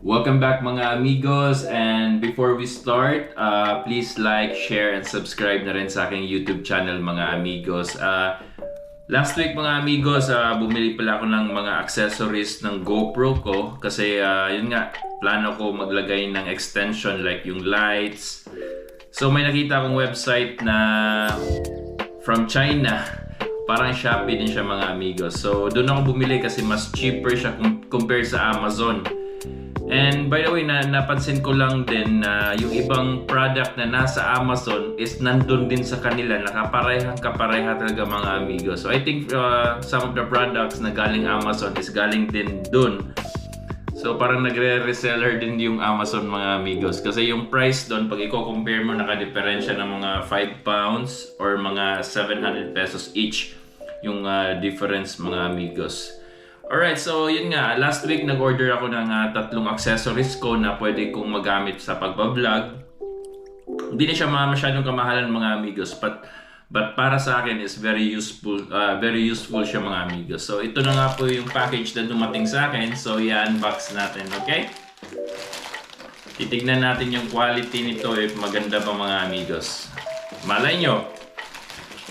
Welcome back mga amigos, and before we start, please like, share, and subscribe na rin sa aking YouTube channel mga amigos. Last week mga amigos, bumili pala ako ng mga accessories ng GoPro ko kasi yun nga, plano ko maglagay ng extension like yung lights. So may nakita akong website na from China, parang Shopee din siya mga amigos. So doon ako bumili kasi mas cheaper siya compare sa Amazon. And by the way, napansin ko lang din na yung ibang product na nasa Amazon is nandun din sa kanila. Kapareha talaga mga amigos. So I think some of the products na galing Amazon is galing din dun. So parang nagre-reseller din yung Amazon mga amigos. Kasi yung price doon, pag i-compare mo, naka-diferensya ng mga 5 pounds or mga 700 pesos each yung difference mga amigos. Alright, so yun nga, last week nag-order ako ng 3 accessories ko na pwede kong magamit sa pagbablog. Hindi na siya masyadong kamahalan mga amigos, but para sa akin is very useful siya mga amigos. So ito na nga po yung package na dumating sa akin, so i-unbox natin, okay? Titignan natin yung quality nito if maganda ba mga amigos. Malay nyo,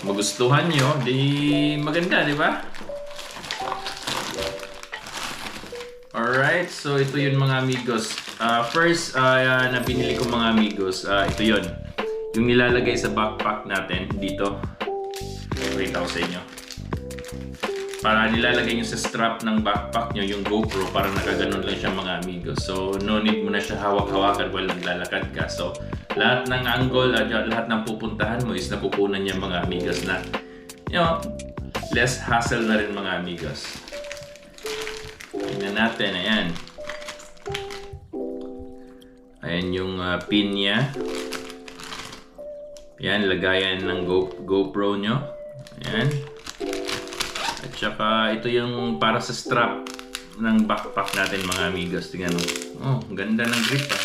magustuhan nyo, di maganda, di ba? Alright, so ito yun mga amigos. First na binili ko mga amigos, ito yun. Yung nilalagay sa backpack natin dito. Wait ako sa inyo. Para nilalagay nyo sa strap ng backpack nyo, yung GoPro, parang nakaganon lang siya mga amigos. So no need mo na siya hawak-hawakan while naglalakad ka. So lahat ng angle at lahat ng pupuntahan mo is napupunan niya mga amigos na, you know, less hassle na rin mga amigos. Tingnan natin, ayan. Ayan yung pin niya. Ayan, lagayan ng GoPro nyo. Ayan. At saka ito yung para sa strap ng backpack natin mga amigos. Tingnan mo. Oh, ganda ng grip ah.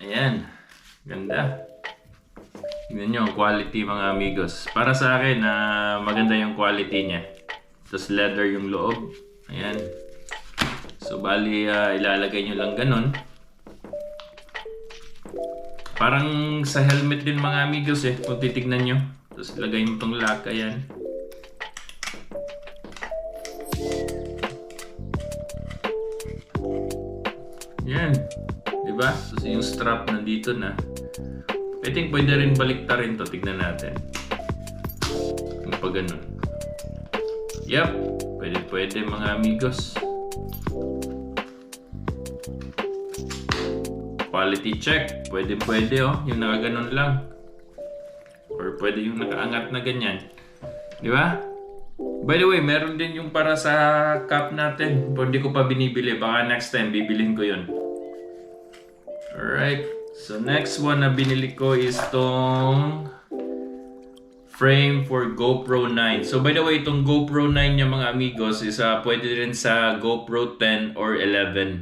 Ayan. Ganda. Tingnan nyo ang quality mga amigos. Para sa akin, maganda yung quality niya. Tapos leather yung loob. Ayan. So bali ilalagay nyo lang ganun. Parang sa helmet din mga amigos eh. Kung titignan nyo. Tapos ilagay mo itong lock. Ayan. Ayan. Diba? Tapos yung strap nandito na. I think pwede rin baliktarin to. Tignan natin. Yung pag ganun. Yup, pwede mga amigos. Quality check, pwede oh, yung nakaganon lang. Or pwede yung nakaangat na ganyan. Di ba? By the way, meron din yung para sa cup natin. Hindi ko pa binibili, baka next time bibilhin ko yun. Alright, so next one na binili ko is tong frame for GoPro 9. So by the way, itong GoPro 9 niya mga amigos is pwede rin sa GoPro 10 or 11.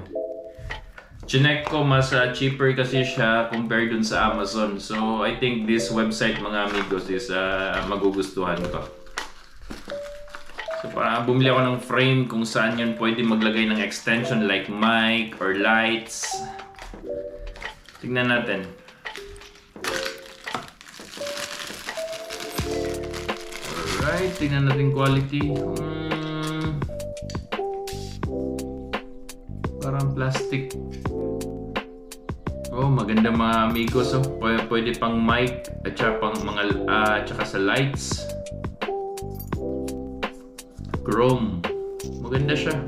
Chinek ko, mas cheaper kasi siya compared dun sa Amazon. So I think this website mga amigos is magugustuhan ko. So para bumili ako ng frame kung saan yun pwede maglagay ng extension like mic or lights. Tingnan natin. Alright, tingnan natin quality. Parang plastic. Oh, maganda mga amigos. Oh. Pwede pang mic at saka pang tsaka sa lights. Chrome. Maganda siya.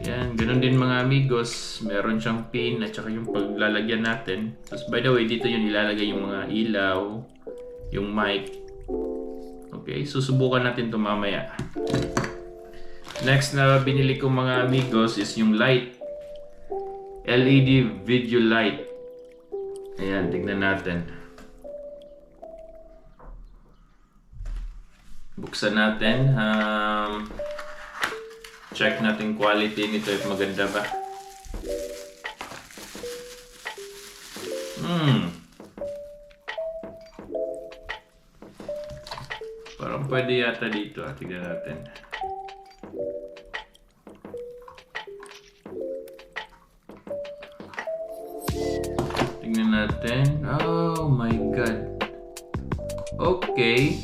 Yan, ganun din mga amigos. Meron siyang pin at saka yung paglalagyan natin. Tapos by the way, dito yun ilalagay yung mga ilaw, yung mic. Okay, susubukan natin ito mamaya. Next na binili ko mga amigos is yung light. LED video light. Ayan, tignan natin. Buksan natin. Check natin quality nito if maganda ba. Parang pwede yata dito. Tignan natin. natin. Oh my god. Okay.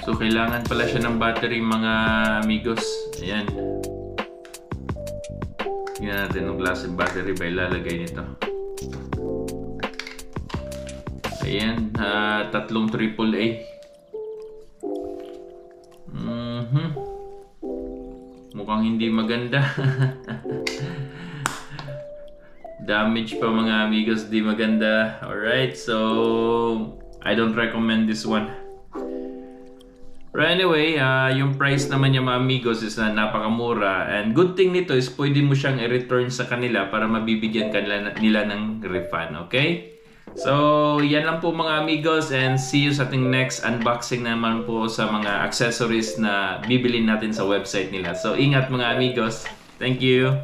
So, kailangan pala siya ng battery mga amigos. Ayan. Tingnan natin yung klaseng battery ba ilalagay nito. Ayan. 3 AAA. Mukhang hindi maganda. Damage pa mga amigos, di maganda. Alright, so I don't recommend this one. But anyway, yung price naman niya mga amigos is napakamura. And good thing nito is pwede mo siyang i-return sa kanila para mabibigyan nila ng refund, okay? So, yan lang po mga amigos, and see you sa ating next unboxing naman po sa mga accessories na bibilin natin sa website nila. So, ingat mga amigos. Thank you!